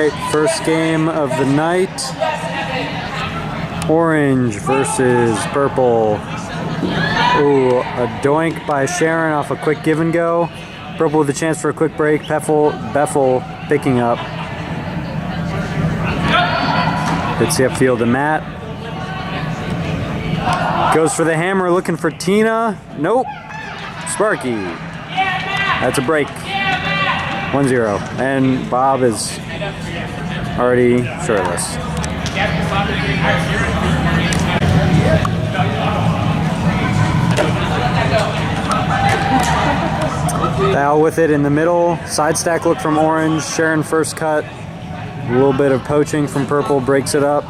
right, first game of the night. Orange versus purple. Ooh, a doink by Sharon off a quick give and go. Purple with a chance for a quick break. Beffel picking up. Hits the upfield to Matt. Goes for the hammer, looking for Tina. Nope. Sparky. That's a break. 1-0. And Bob is already shirtless. Val with it in the middle. Side stack look from Orange. Sharon first cut. A little bit of poaching from purple. Breaks it up.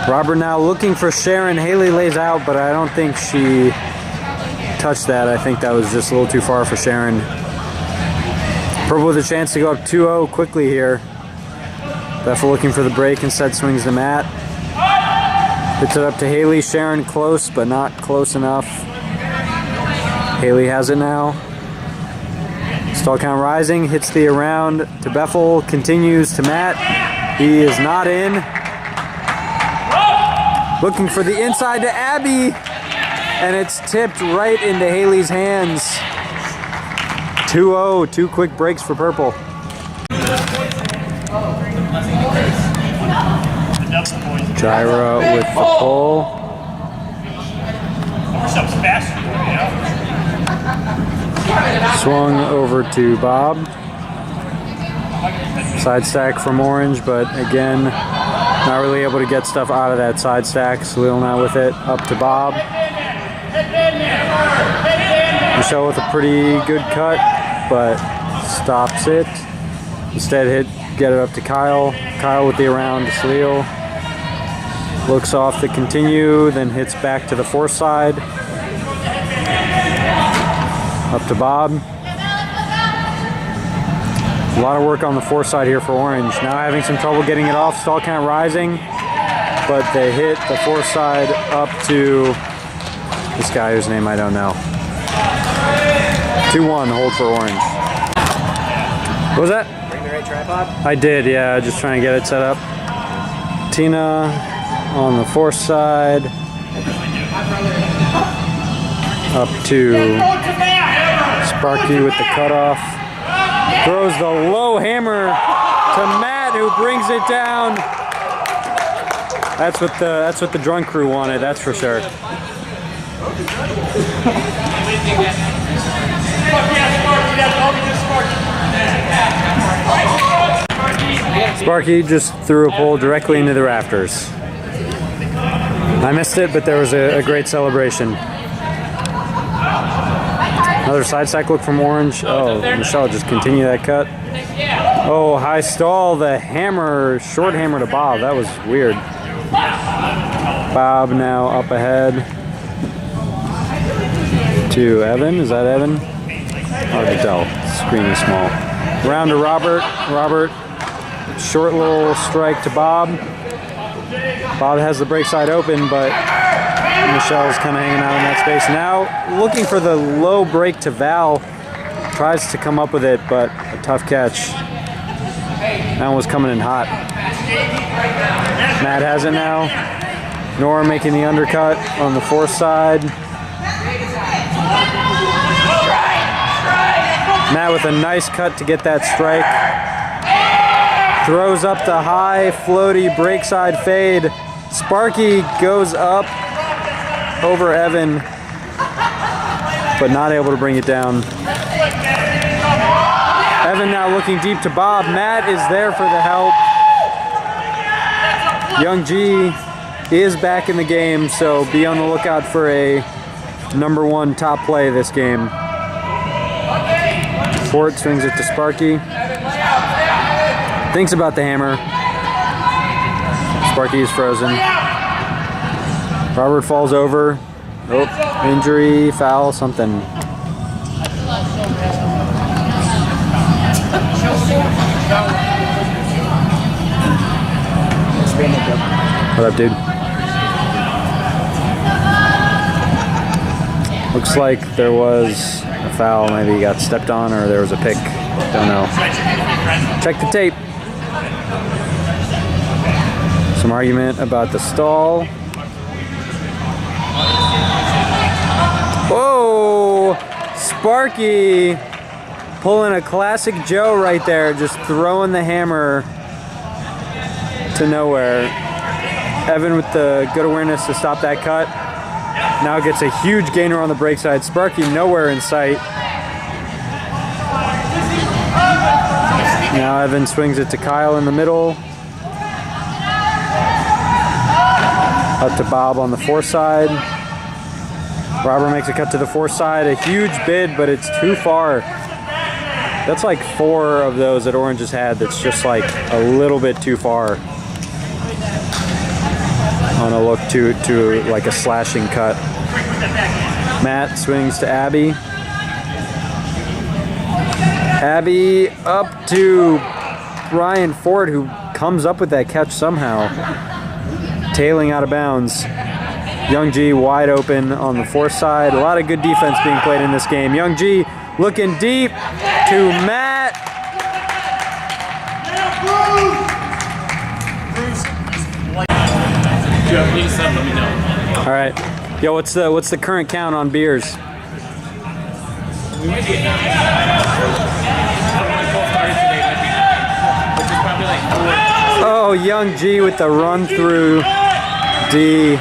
Robert now looking for Sharon. Haley lays out, but I don't think she touched that. I think that was just a little too far for Sharon. Purple with a chance to go up 2-0 quickly here. Beffel looking for the break, instead swings the Matt. Hits it up to Haley. Sharon close, but not close enough. Haley has it now. Stall count rising, hits the around to Beffel, continues to Matt. He is not in. Looking for the inside to Abby, and it's tipped right into Haley's hands. 2-0, 2 quick breaks for purple. Gyra with the pull. Swung over to Bob. Side stack from Orange, but again, not really able to get stuff out of that side stack. Salil now with it, up to Bob. Michelle with a pretty good cut, but stops it. Instead get it up to Kyle. Kyle with the around to Salil. Looks off to continue, then hits back to the fourth side. Up to Bob. A lot of work on the fourth side here for Orange. Now having some trouble getting it off. Stall count rising, but they hit the fourth side up to this guy whose name I don't know. 2-1 hold for Orange. What was that? Bring the right tripod? I did, yeah, just trying to get it set up. Tina on the fourth side. Up to Sparky with the cutoff. Throws the low hammer to Matt, who brings it down. That's what the drunk crew wanted, that's for sure. Sparky just threw a pole directly into the rafters. I missed it, but there was a great celebration. Another side stack look from Orange. Oh, Michelle just continue that cut. Oh, high stall, the hammer, short hammer to Bob. That was weird. Bob now up ahead to Evan. Is that Evan? Hard to tell. Screen is small. Round to Robert. Robert, short little strike to Bob. Bob has the break side open, but Michelle's kind of hanging out in that space. Now looking for the low break to Val. Tries to come up with it, but a tough catch. That one was coming in hot. Matt has it now. Nora making the undercut on the fourth side. Matt with a nice cut to get that strike. Throws up the high, floaty, breakside fade. Sparky goes up over Evan, but not able to bring it down. Evan now looking deep to Bob. Matt is there for the help. Young G is back in the game, so be on the lookout for a #1 top play this game. Fort swings it to Sparky. Thinks about the hammer. Sparky is frozen. Robert falls over. Oh, injury, foul, something. What up, dude? Looks like there was a foul. Maybe he got stepped on or there was a pick. Don't know. Check the tape. Some argument about the stall. Whoa! Sparky pulling a classic Joe right there, just throwing the hammer to nowhere. Evan with the good awareness to stop that cut. Now gets a huge gainer on the break side. Sparky nowhere in sight. Now Evan swings it to Kyle in the middle. Up to Bob on the fourth side. Robert makes a cut to the fourth side. A huge bid, but it's too far. That's like 4 of those that Orange has had that's just like a little bit too far. On a look to like a slashing cut. Matt swings to Abby. Abby up to Brian Ford, who comes up with that catch somehow. Tailing out of bounds. Young G wide open on the fourth side. A lot of good defense being played in this game. Young G looking deep to Matt. All right. Yo, what's the current count on beers? Oh, Young G with the run through D.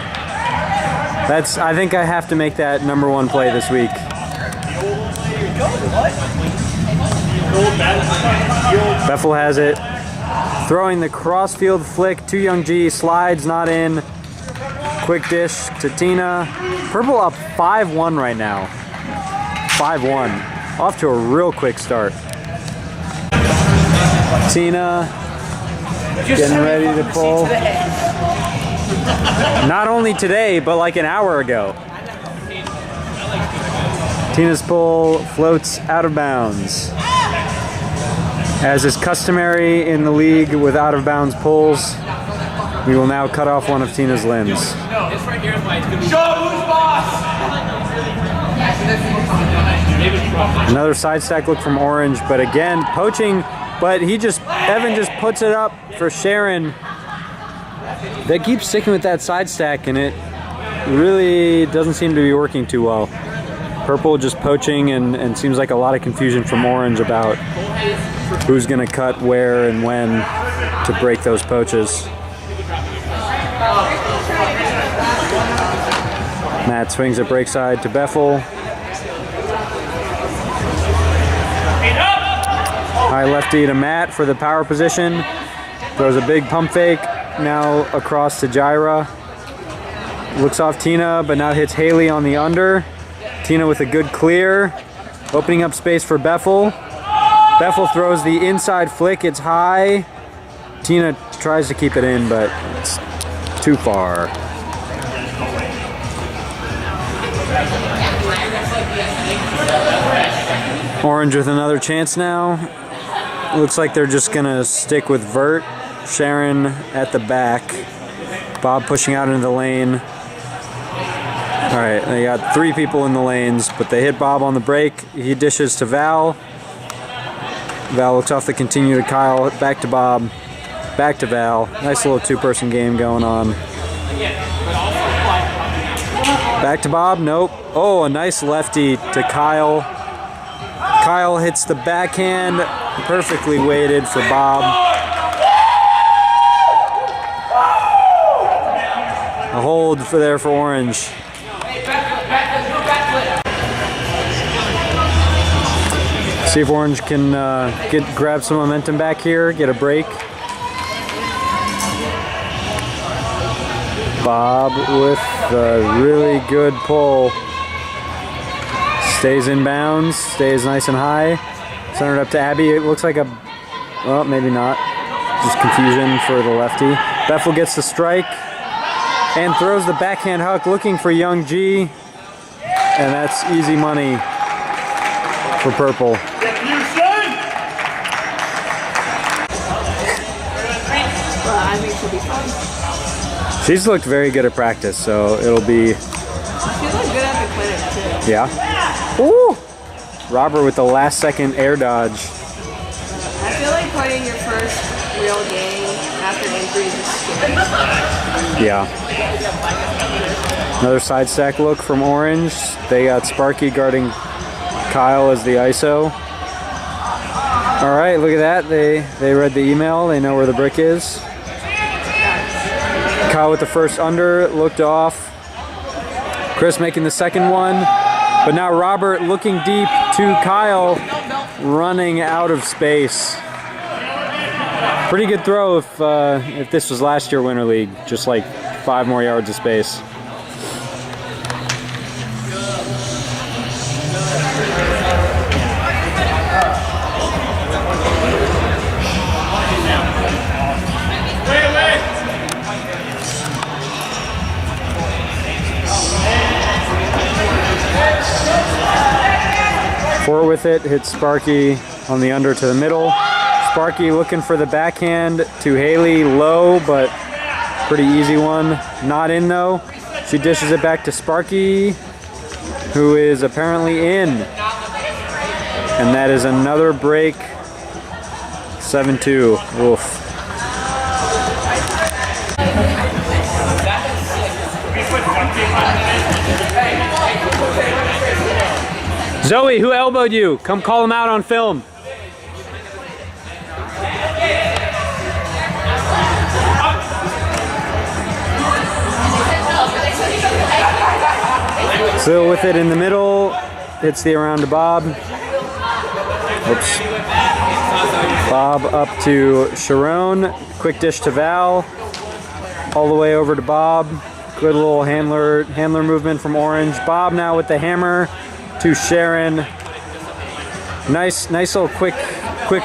I think I have to make that #1 play this week. Beffel has it. Throwing the crossfield flick to Young G. Slides, not in. Quick dish to Tina. Purple up 5-1 right now. 5-1. Off to a real quick start. Tina getting ready to pull. Not only today, but like an hour ago. Tina's pull floats out of bounds. As is customary in the league with out of bounds pulls, we will now cut off one of Tina's limbs. Another side stack look from Orange, but again, poaching, but Evan just puts it up for Sharon. They keep sticking with that side stack, and it really doesn't seem to be working too well. Purple just poaching, and seems like a lot of confusion from Orange about who's going to cut where and when to break those poaches. Matt swings a break side to Beffel. High lefty to Matt for the power position. Throws a big pump fake. Now across to Jaira. Looks off Tina, but now hits Haley on the under. Tina with a good clear. Opening up space for Beffel. Beffel throws the inside flick. It's high. Tina tries to keep it in, but it's too far. Orange with another chance now. Looks like they're just going to stick with vert. Sharon at the back. Bob pushing out into the lane. All right, they got 3 people in the lanes, but they hit Bob on the break. He dishes to Val. Val looks off the continue to Kyle. Back to Bob. Back to Val. Nice little 2-person game going on. Back to Bob. Nope. Oh, a nice lefty to Kyle. Kyle hits the backhand. Perfectly weighted for Bob. A hold for Orange. See if Orange can grab some momentum back here, get a break. Bob with a really good pull. Stays in bounds, stays nice and high. Centered up to Abby. It looks like well, maybe not. Just confusion for the lefty. Beffel gets the strike and throws the backhand hook looking for Young G. And that's easy money for Purple. She's looked very good at practice, so it'll be... She looked good at the clinic, too. Yeah? Ooh! Robert with the last second air dodge. I feel like playing your first real game after injuries is scary. Yeah. Another side stack look from Orange. They got Sparky guarding Kyle as the ISO. All right, look at that. They read the email. They know where the brick is. Kyle with the first under, looked off. Chris making the second one. But now Robert looking deep to Kyle, running out of space. Pretty good throw if this was last year Winter League. Just like 5 more yards of space. Fort with it, hits Sparky on the under to the middle. Sparky looking for the backhand to Haley, low, but pretty easy one. Not in though. She dishes it back to Sparky, who is apparently in. And that is another break. 7-2. Oof. Zoe, who elbowed you? Come call him out on film. Still with it in the middle. Hits the around to Bob. Oops. Bob up to Sharon. Quick dish to Val. All the way over to Bob. Good little handler movement from Orange. Bob now with the hammer to Sharon. Nice little quick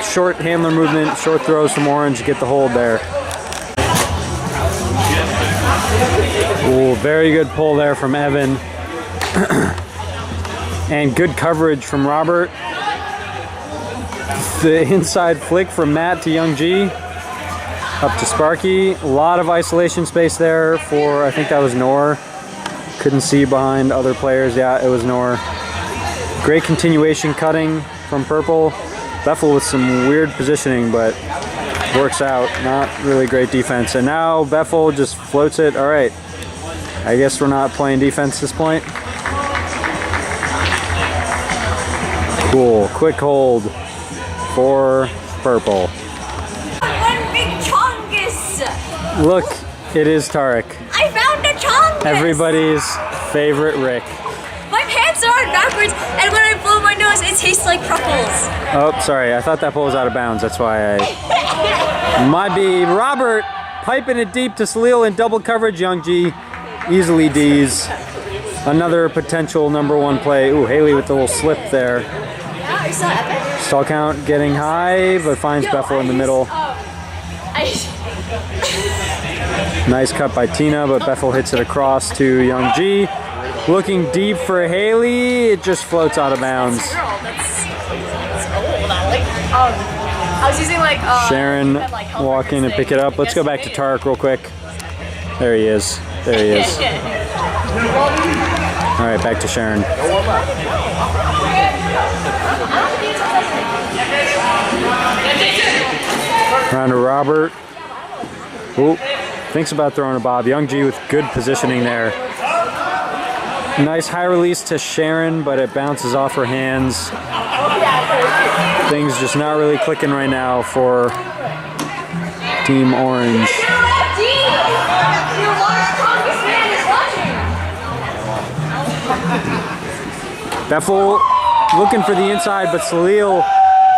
short handler movement, short throws from Orange to get the hold there. Ooh, very good pull there from Evan. And good coverage from Robert. The inside flick from Matt to Young G. Up to Sparky. A lot of isolation space there for, I think that was Nor. Couldn't see behind other players. Yeah, it was Nor. Great continuation cutting from Purple. Bethel with some weird positioning, but works out. Not really great defense. And now Bethel just floats it. All right. I guess we're not playing defense at this point. Cool. Quick hold for Purple. One big chongus! Look, it is Tarek. I found a chongus! Everybody's favorite Rick. My pants are on backwards, and when I blow my nose, it tastes like truffles. Oh, sorry. I thought that ball was out of bounds. That's why I... Might be Robert piping it deep to Salil in double coverage. Young G easily D's. Another potential #1 play. Ooh, Haley with the little slip there. Yeah, you saw epic? Stall count getting high, but finds Bethel in the middle. Nice cut by Tina, but Bethel hits it across to Young G. Looking deep for Haley, it just floats out of bounds. That's old. I was using like Sharon walk in and pick it up. Let's go back to Tarek real quick. There he is. There he is. All right, back to Sharon. Around to Robert. Ooh, thinks about throwing a Bob. Young G with good positioning there. Nice high release to Sharon, but it bounces off her hands. Things just not really clicking right now for Team Orange. Bethel looking for the inside, but Salil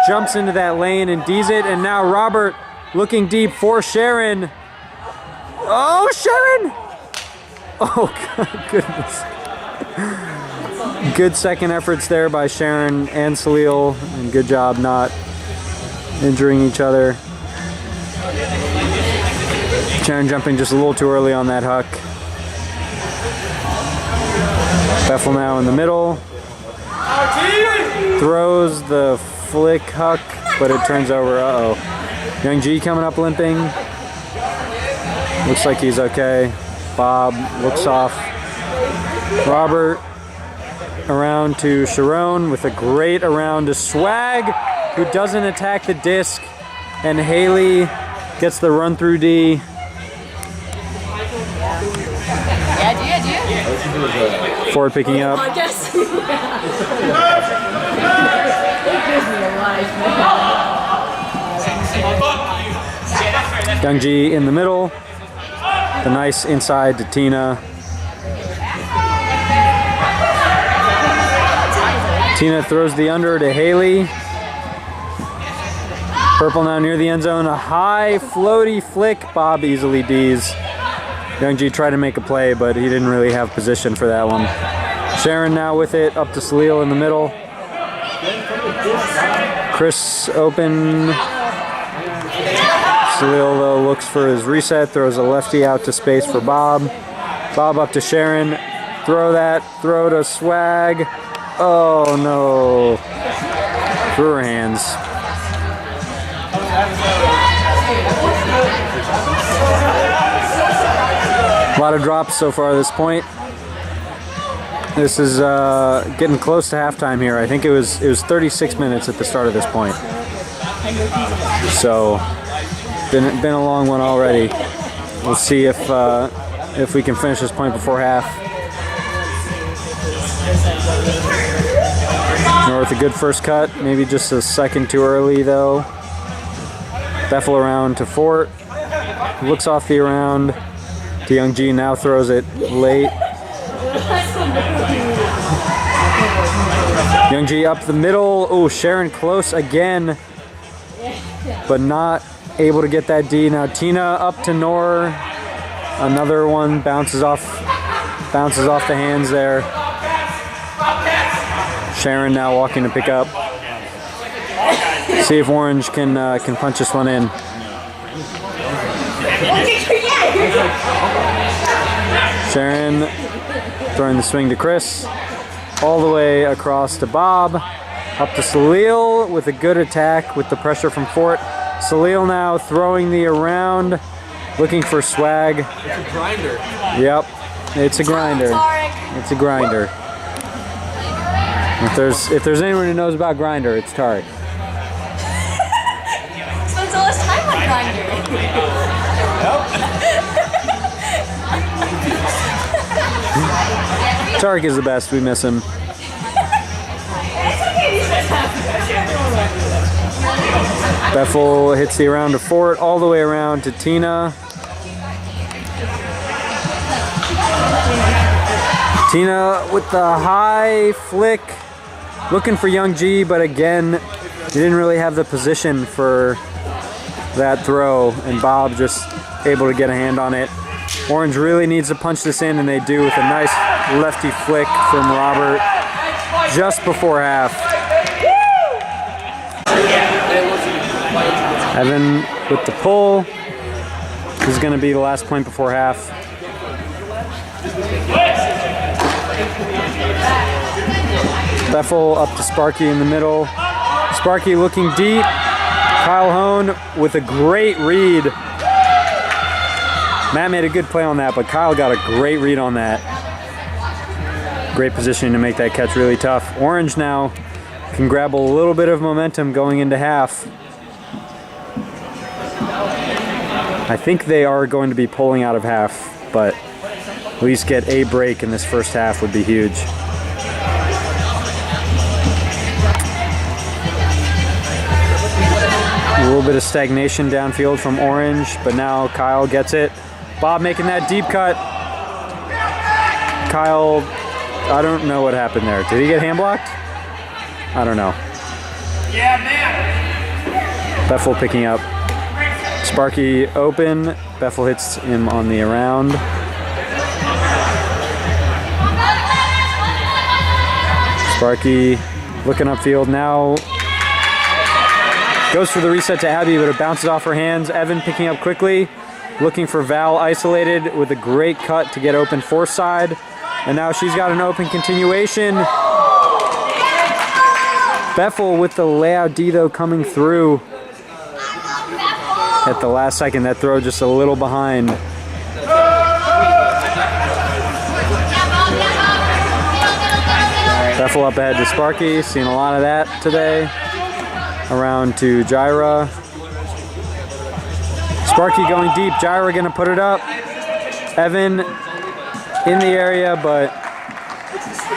jumps into that lane and D's it. And now Robert looking deep for Sharon. Oh, Sharon! Oh, goodness. Good second efforts there by Sharon and Salil, and good job not injuring each other. Sharon jumping just a little too early on that huck. Bethel now in the middle. Throws the flick huck, but it turns over. Uh-oh. Young G coming up limping. Looks like he's okay. Bob looks off. Robert around to Sharon with a great around to Swag, who doesn't attack the disc. and Haley gets the run through D. Yeah. Ford picking up. Youngji in the middle. The nice inside to Tina. Tina throws the under to Haley. Purple now near the end zone. A high floaty flick. Bob easily D's. Youngji tried to make a play, but he didn't really have position for that one. Sharon now with it, up to Salil in the middle. Chris open. Salil though looks for his reset, throws a lefty out to space for Bob. Bob up to Sharon. Throw that, throw to Swag. Oh no. Through her hands. A lot of drops so far at this point. This is getting close to halftime here. I think it was 36 minutes at the start of this point. So been a long one already. We'll see if we can finish this point before half. North a good first cut, maybe just a second too early though. Beffel around to Fort. Looks off the around to Youngji, now throws it late. Youngji up the middle. Oh, Sharon close again, but not able to get that D. Now Tina up to Nor. Another one bounces off the hands there. Sharon now walking to pick up. See if Orange can punch this one in. Sharon throwing the swing to Chris. All the way across to Bob. Up to Salil with a good attack with the pressure from Fort. Salil now throwing the around. Looking for Swag. It's a grinder. Yep. It's a grinder. It's a grinder. If there's anyone who knows about grinder, it's Tarek. Spends all his time on Grindr. Tarek is the best. We miss him. Beffel hits the around to Fort, all the way around to Tina. Tina with the high flick, looking for Youngji, but again, he didn't really have the position for that throw, and Bob just able to get a hand on it. Orange really needs to punch this in, and they do with a nice lefty flick from Robert just before half. Evan with the pull. This is going to be the last point before half. Beffel up to Sparky in the middle. Sparky looking deep. Kyle Hone with a great read. Matt made a good play on that, but Kyle got a great read on that. Great positioning to make that catch really tough. Orange now can grab a little bit of momentum going into half. I think they are going to be pulling out of half, but at least get a break in this first half would be huge. A little bit of stagnation downfield from Orange, but now Kyle gets it. Bob making that deep cut. Kyle, I don't know what happened there. Did he get hand blocked? I don't know. Yeah, man. Beffel picking up. Sparky open. Beffel hits him on the around. Sparky looking upfield now. Goes for the reset to Abby, but it bounces off her hands. Evan picking up quickly. Looking for Val isolated with a great cut to get open fourth side. And now she's got an open continuation. Beffel with the layout D though coming through at the last second. That throw just a little behind. Beffel up ahead to Sparky. Seen a lot of that today. Around to Jaira. Sparky going deep. Gyra gonna put it up. Evan in the area, but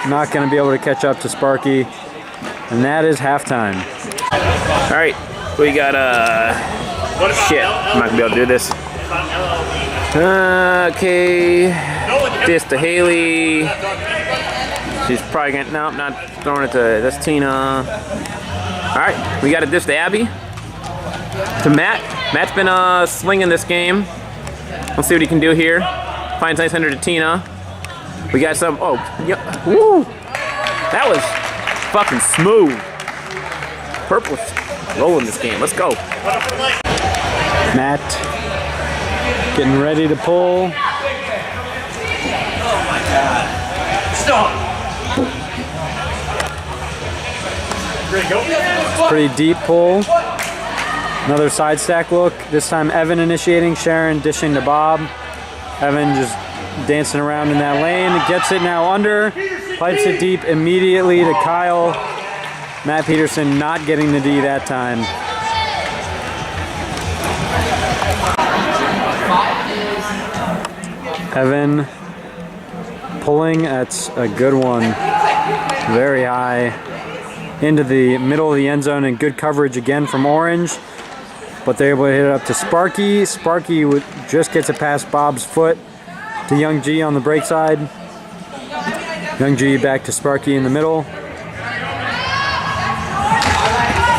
not gonna be able to catch up to Sparky. And that is halftime. All right, we got shit. I'm not gonna be able to do this. Okay, this to Haley. She's probably gonna, no, not throwing it to, that's Tina. All right, we got a dish to Abby. To Matt. Matt's been slinging this game. Let's see what he can do here. Finds nice under to Tina. We got some, oh, yeah, woo. That was fucking smooth. Purple's rolling this game, let's go. Matt getting ready to pull. Pretty deep pull. Another side stack look. This time Evan initiating, Sharon dishing to Bob. Evan just dancing around in that lane. Gets it now under. Pipes it deep immediately to Kyle. Matt Peterson not getting the D that time. Evan pulling. That's a good one. Very high. Into the middle of the end zone and good coverage again from Orange. But they're able to hit it up to Sparky. Sparky just gets it past Bob's foot to Young G on the break side. Young G back to Sparky in the middle.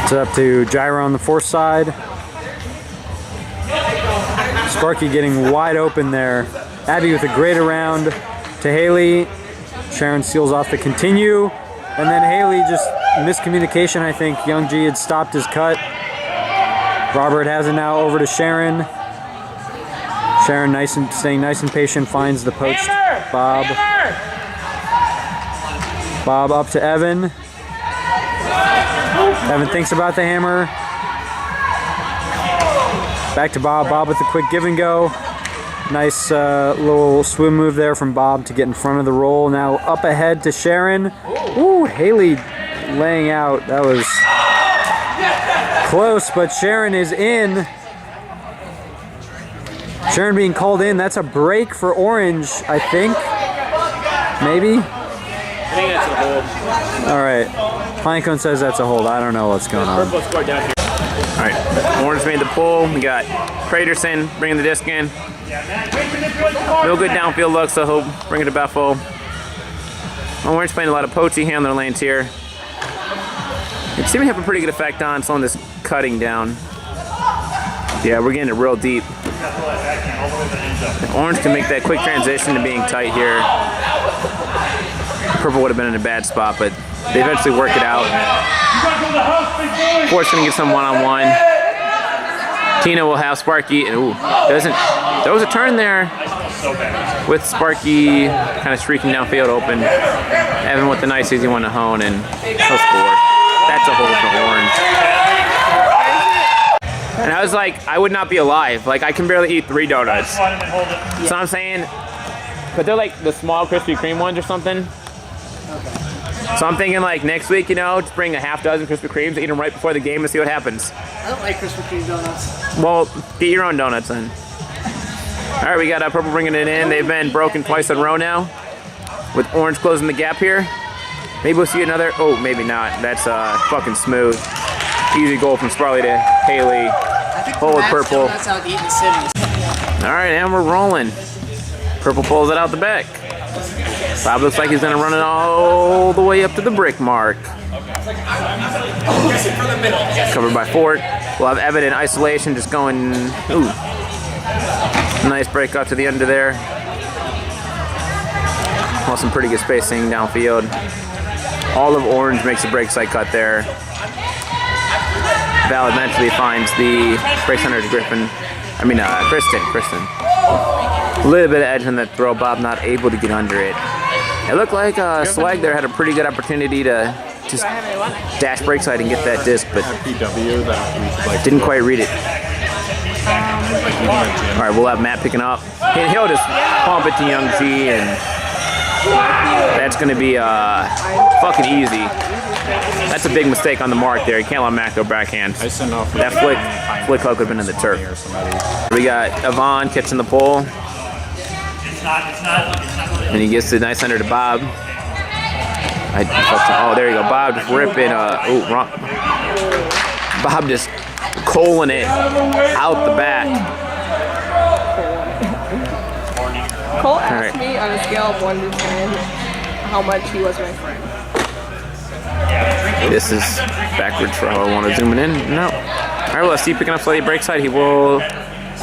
It's up to Gyra on the fourth side. Sparky getting wide open there. Abby with a great around to Haley. Sharon seals off the continue. And then Haley just miscommunication, I think. Young G had stopped his cut. Robert has it now over to Sharon. Sharon staying nice and patient, finds the poached Bob. Bob up to Evan. Evan thinks about the hammer. Back to Bob. Bob with a quick give and go. Nice little swim move there from Bob to get in front of the roll. Now up ahead to Sharon. Ooh, Haley laying out. That was close, but Sharon is in. Sharon being called in. That's a break for Orange, I think. Maybe? I think that's a hold. All right. Pinecone says that's a hold. I don't know what's going on. All right, Orange made the pull. We got Craterson bringing the disc in. No good downfield look, so he'll bring it to Bethel. Orange playing a lot of poachy handler lanes here. It seemed to have a pretty good effect on slowing this cutting down. Yeah, we're getting it real deep. If Orange can make that quick transition to being tight here, Purple would have been in a bad spot, but they eventually work it out. Force gonna get some one-on-one. Tina will have Sparky, and there was a turn there with Sparky kind of streaking downfield open. Evan with the nice easy one to hone, and he'll score. That's a hold for Orange. And I was like, I would not be alive. Like, I can barely eat 3 donuts. So I'm saying, but they're like the small Krispy Kreme ones or something. So I'm thinking like next week, you know, just bring a half dozen Krispy Kremes, eat them right before the game and see what happens. I don't like Krispy Kreme donuts. Well, get your own donuts then. All right, we got Purple bringing it in. They've been broken twice in a row now, with Orange closing the gap here. Maybe we'll see another, oh, maybe not. That's fucking smooth. Easy goal from Sparley to Haley. Pull with Purple. That's out eating cities. All right, and we're rolling. Purple pulls it out the back. Bob looks like he's gonna run it all the way up to the brick mark. Covered by Fort. We'll have Evan in isolation just going, ooh. Nice break up to the end of there. Well, some pretty good spacing downfield. All of Orange makes a break side cut there. Val eventually finds the break center to Kristen. A little bit of edge on that throw. Bob not able to get under it. It looked like Swag there had a pretty good opportunity to just dash break side and get that disc, but didn't quite read it. All right, we'll have Matt picking up. And he'll just pump it to Young G, and That's going to be fucking easy. That's a big mistake on the mark there. You can't let Mac go backhand. That flick hook would have been in the turf. We got Avon catching the pole. And he gets the nice under to Bob. Oh, there you go. Bob just ripping. Wrong. Bob just coaling it out the back. Cole asked me on a scale of 1 to 10 how much he was my friend. This is backwards for how I want to zoom it in. No. All right, well, let's see picking up slightly break side. He will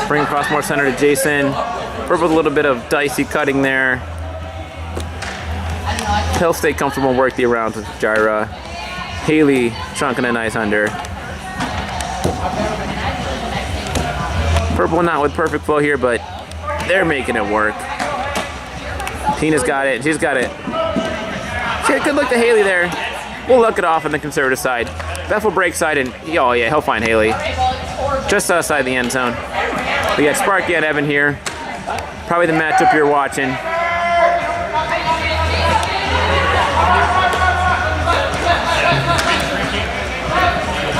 bring across more center to Jason. Purple with a little bit of dicey cutting there. He'll stay comfortable and work the around with Gyra. Haley chunking a nice under. Purple not with perfect flow here, but they're making it work. Tina's got it. She's got it. She had a good look to Haley there. We'll look it off on the conservative side. Beth will break side, and oh yeah, he'll find Haley. Just outside the end zone. We got Sparky and Evan here. Probably the matchup you're watching.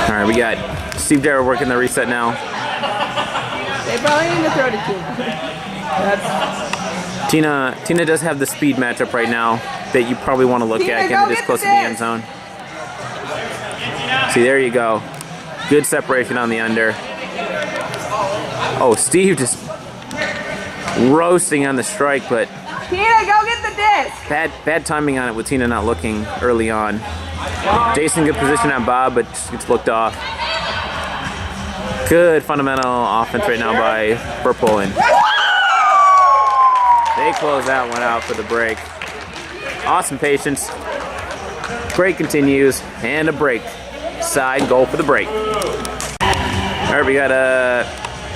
All right, we got Steve Darrow working the reset now. They probably need to throw to Tina. Tina does have the speed matchup right now that you probably want to look at getting this close to the end zone. See, there you go. Good separation on the under. Oh, Steve just roasting on the strike, but Tina, go get the disc. bad timing on it with Tina not looking early on. Jason, good position on Bob, but just gets looked off. Good fundamental offense right now by Purple, and they close that one out for the break. Awesome patience. Break continues, and a break. Side goal for the break. All right, we got a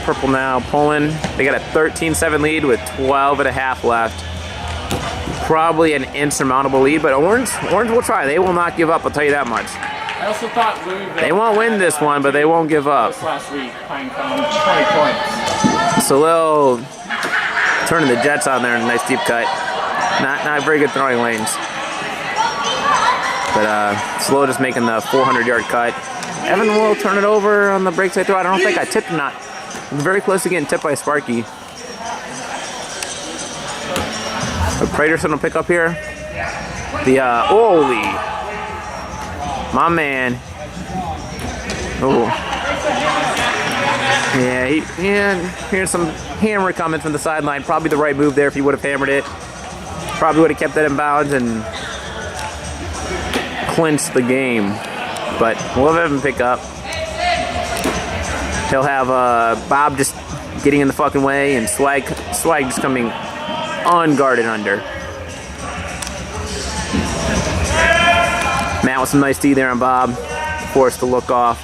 Purple now pulling. They got a 13-7 lead with 12 and a half left. Probably an insurmountable lead, but Orange will try. They will not give up, I'll tell you that much. I also thought They won't win this one, but they won't give up. last week, Pine Cone, 20 points. So they'll turning the Jets on there in a nice deep cut. Not very good throwing lanes. But Slow just making the 400-yard cut. Evan will turn it over on the break side throw. I don't think I tipped or not. I'm very close to getting tipped by Sparky. But Praterson will pick up here. The holy, my man. Oh. Yeah, here's some hammer comments from the sideline. Probably the right move there if he would have hammered it. Probably would have kept that in bounds and clinched the game. But we'll have Evan pick up. He'll have Bob just getting in the fucking way and Swag just coming unguarded under. Matt with some nice D there on Bob. Forced to look off.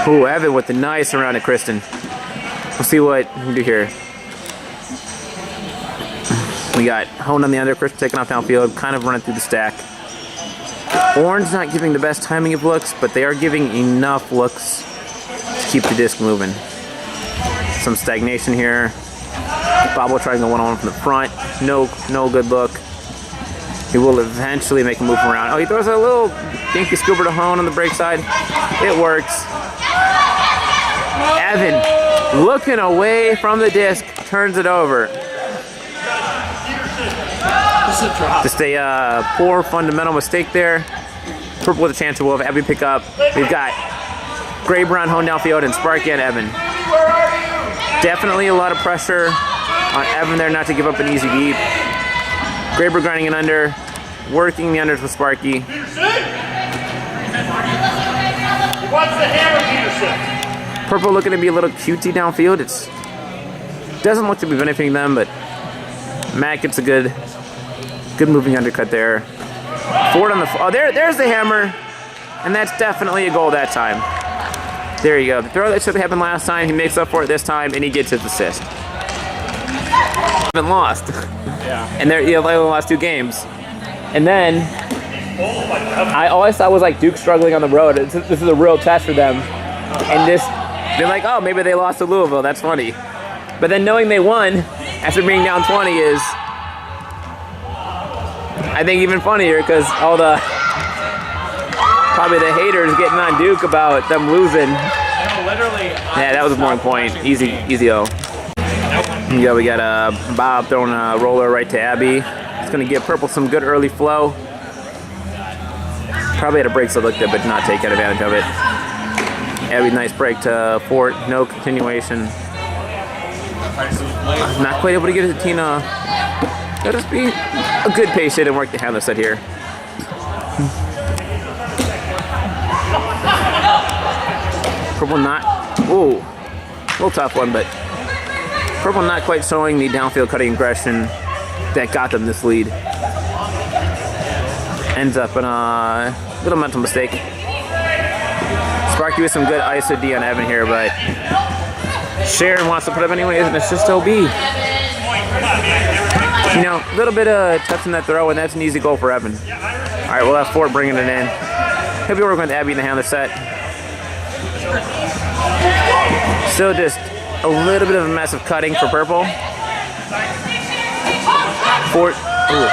Ooh, Evan with the nice around to Kristen. We'll see what we can do here. We got honed on the under, Kristen taking off downfield, kind of running through the stack. Orange not giving the best timing of looks, but they are giving enough looks to keep the disc moving. Some stagnation here. Bob will try and go one-on-one from the front. No good look. He will eventually make a move around. Oh, he throws a little dinky scooper to hone on the break side. It works. Evan, looking away from the disc, turns it over. Just a poor fundamental mistake there. Purple with a chance to will have Evan pick up. We've got Gray Brown honed downfield and Sparky and Evan. Definitely a lot of pressure on Evan there not to give up an easy deep. Graber grinding it under, working the unders with Sparky. Purple looking to be a little cutesy downfield. It doesn't look to be benefiting them, but Matt gets a good moving undercut there. Ford on the there's the hammer, and that's definitely a goal that time. There you go. The throw that should have happened last time, he makes up for it this time, and he gets his assist. Been lost. Yeah. And they only lost 2 games. And then I always thought it was like Duke struggling on the road. This is a real test for them. And they're like, oh, maybe they lost to Louisville. That's funny. But then knowing they won after being down 20 is I think even funnier because all the probably the haters getting on Duke about them losing. Yeah, that was a boring point. Easy O. Yeah, we got Bob throwing a roller right to Abby. It's gonna give Purple some good early flow. Probably had a break so looked good, but not take advantage of it. Abby, nice break to Fort. No continuation. Not quite able to get it to Tina. Let us be a good pace hit and work the handler set here. Purple not, ooh, a little tough one, but Purple not quite showing the downfield cutting aggression that got them this lead. Ends up in a little mental mistake. Sparky with some good ISO D on Evan here, but Sharon wants to put up anyways, and it's just OB. You know, a little bit of touching that throw, and that's an easy goal for Evan. All right, we'll have Ford bringing it in. He'll be working with Abby in the handler set. Still just a little bit of a mess of cutting for Purple. Ford, ooh.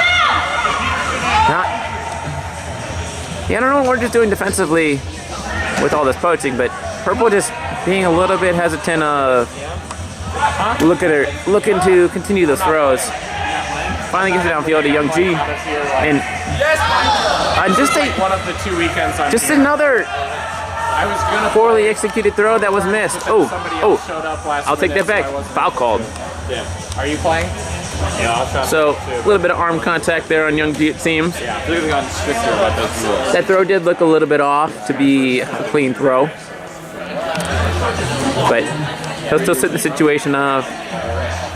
Yeah, I don't know what we're just doing defensively with all this poaching, but Purple just being a little bit hesitant looking to continue those throws. Finally gets it downfield to Young G. And just one of the 2 weekends on just another poorly executed throw that was missed. Oh, I'll take that back. Foul called. Yeah. Are you playing? Yeah, I'll try. So a little bit of arm contact there on Young G, it seems. Yeah, really on stricter about those rules. That throw did look a little bit off to be a clean throw. But he'll still sit in the situation of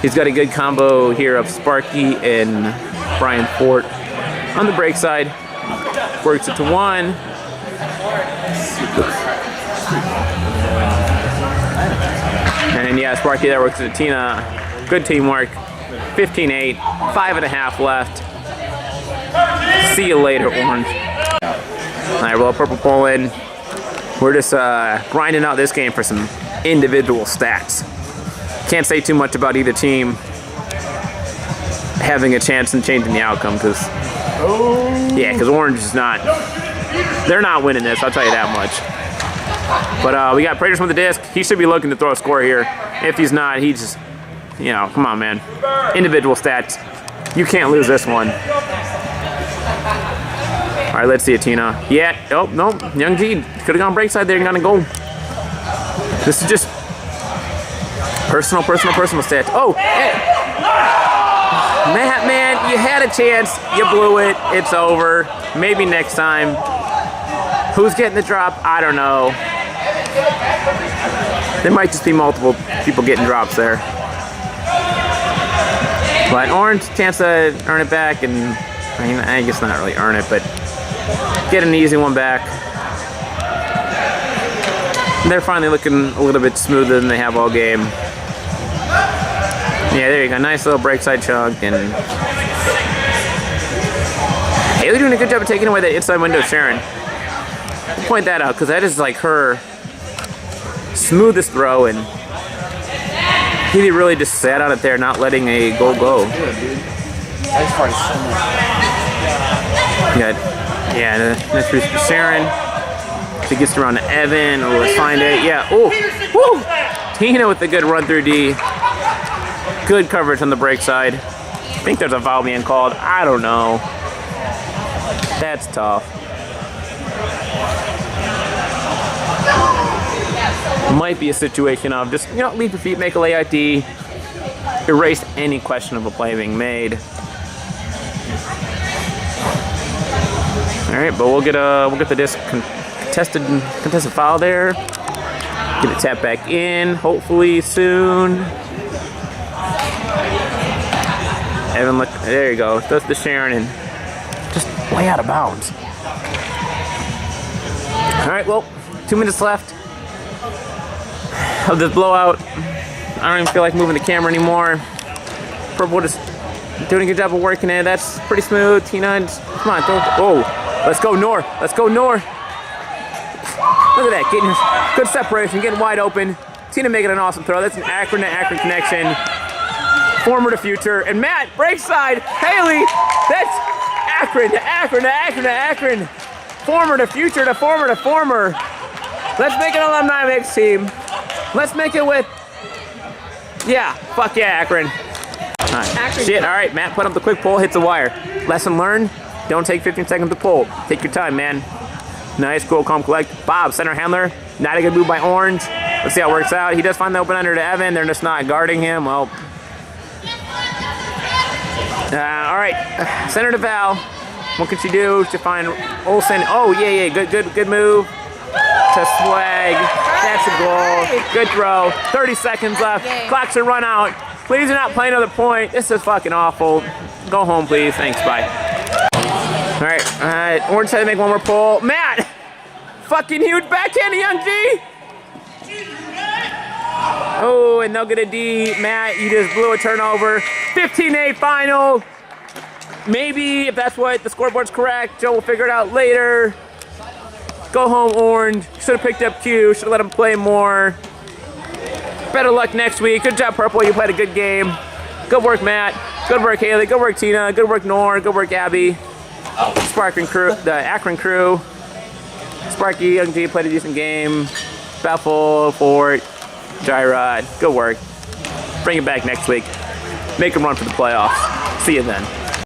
he's got a good combo here of Sparky and Brian Fort on the break side. Works it to one. And then yeah, Sparky there works it to Tina. Good teamwork. 15-8, 5.5 left. See you later, Orange. All right, well, Purple Poland. We're just grinding out this game for some individual stats. Can't say too much about either team having a chance in changing the outcome because Orange is not. They're not winning this. I'll tell you that much. But we got Praters with the disc. He should be looking to throw a score here. If he's not, he just. You know, come on, man. Individual stats. You can't lose this one. All right, let's see it, Tina. Yeah, oh, no. Young G could have gone break side there and gotten a goal. This is just personal stats. Oh, hey. Matt, man, you had a chance. You blew it. It's over. Maybe next time. Who's getting the drop? I don't know. There might just be multiple people getting drops there. But Orange, chance to earn it back, and I mean, I guess not really earn it, but get an easy one back. They're finally looking a little bit smoother than they have all game. Yeah, there you go, nice little break side chunk, and Haley doing a good job of taking away that inside window of Sharon. I'll point that out, because that is like her smoothest throw, and he really just sat on it there, not letting a goal go. Yeah, that's for Sharon. She gets around to Evan. Oh, let's find it. Yeah. Oh, woo! Tina with the good run through D. Good coverage on the break side. I think there's a foul being called. I don't know. That's tough. Might be a situation of just, leave your feet, make a layout D, erase any questionable play being made. All right, but we'll get the disc contested foul there. Get it tapped back in, hopefully soon. Evan, look, there you go. That's the Sharon and just way out of bounds. All right, well, 2 minutes left of this blowout. I don't even feel like moving the camera anymore. Purple just doing a good job of working it. That's pretty smooth. Tina, come on, whoa. Let's go north. Let's go north. Look at that, getting good separation, getting wide open. Tina making an awesome throw. That's an Akron to Akron connection. Former to future. And Matt, break side. Haley, that's Akron to Akron to Akron to Akron. Former to future to former to former. Let's make an alumni mix team. Let's make it with, yeah, fuck yeah, Akron. All right. Shit, all right, Matt put up the quick pull, hits the wire. Lesson learned, don't take 15 seconds to pull. Take your time, man. Nice, cool, calm, collect. Bob, center handler. Not a good move by Orange. Let's see how it works out. He does find the open under to Evan. They're just not guarding him. Well, all right, center to Val. What can she do to find Olsen? Oh, yeah, good move to Swag. That's a goal. Good throw. 30 seconds left. Clock should run out. Please do not play another point. This is fucking awful. Go home, please. Thanks, bye. All right, Orange had to make one more pull. Matt, fucking huge backhand to Young G. Oh, and they'll get a D. Matt, you just blew a turnover. 15-8 final. Maybe, if that's what the scoreboard's correct, Joe will figure it out later. Go home, Orange. Should have picked up Q. Should have let him play more. Better luck next week. Good job, Purple. You played a good game. Good work, Matt. Good work, Haley. Good work, Tina. Good work, Nor. Good work, Abby. Sparkling crew, the Akron crew. Sparky, Young G played a decent game. Bethel, Fort, Jyrod. Good work. Bring it back next week. Make them run for the playoffs. See you then.